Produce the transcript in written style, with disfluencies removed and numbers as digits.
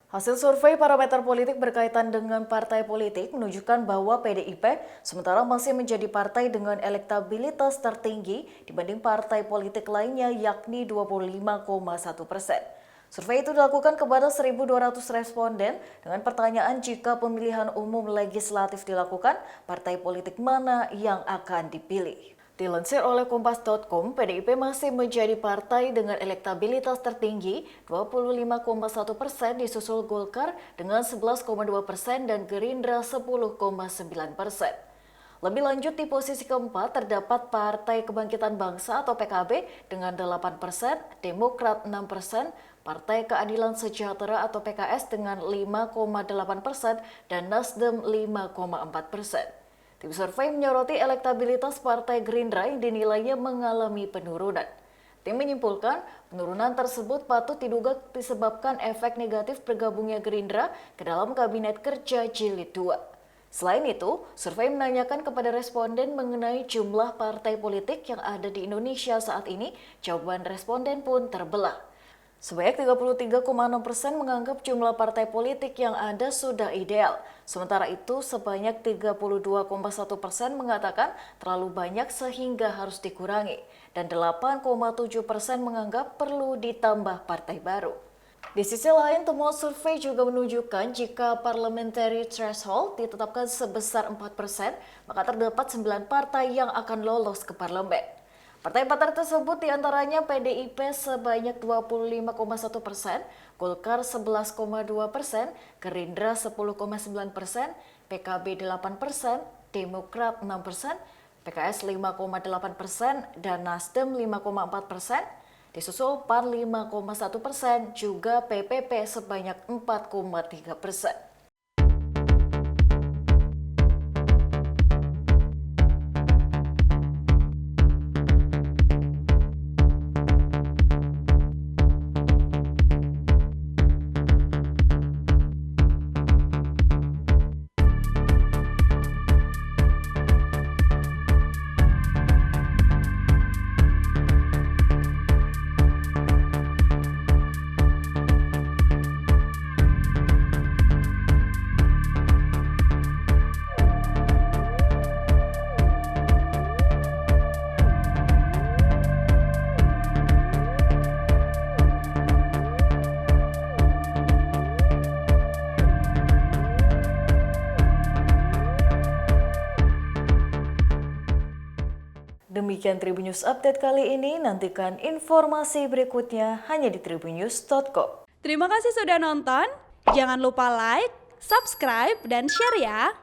Hasil survei parameter politik berkaitan dengan partai politik menunjukkan bahwa PDIP sementara masih menjadi partai dengan elektabilitas tertinggi dibanding partai politik lainnya yakni 25,1%. Survei itu dilakukan kepada 1.200 responden dengan pertanyaan jika pemilihan umum legislatif dilakukan, partai politik mana yang akan dipilih. Dilansir oleh Kompas.com, PDIP masih menjadi partai dengan elektabilitas tertinggi 25,1% disusul Golkar dengan 11,2% dan Gerindra 10,9%. Lebih lanjut di posisi keempat terdapat Partai Kebangkitan Bangsa atau PKB dengan 8%, Demokrat 6%, Partai Keadilan Sejahtera atau PKS dengan 5,8% dan Nasdem 5,4%. Tim survei menyoroti elektabilitas Partai Gerindra yang dinilainya mengalami penurunan. Tim menyimpulkan penurunan tersebut patut diduga disebabkan efek negatif bergabungnya Gerindra ke dalam Kabinet Kerja Jilid 2. Selain itu, survei menanyakan kepada responden mengenai jumlah partai politik yang ada di Indonesia saat ini. Jawaban responden pun terbelah. Sebanyak 33,6% menganggap jumlah partai politik yang ada sudah ideal. Sementara itu, sebanyak 32,1% mengatakan terlalu banyak sehingga harus dikurangi. Dan 8,7% menganggap perlu ditambah partai baru. Di sisi lain, temuan survei juga menunjukkan jika parliamentary threshold ditetapkan sebesar 4%, maka terdapat 9 partai yang akan lolos ke parlemen. Partai-partai tersebut diantaranya PDIP sebanyak 25,1%, Golkar 11,2%, Gerindra 10,9%, PKB 8%, Demokrat 6%, PKS 5,8%, dan Nasdem 5,4%, disusul PAN 5,1%, juga PPP sebanyak 4,3%. Demikian Tribun News Update kali ini, nantikan informasi berikutnya hanya di tribunnews.com. Terima kasih sudah nonton, jangan lupa like, subscribe, dan share ya!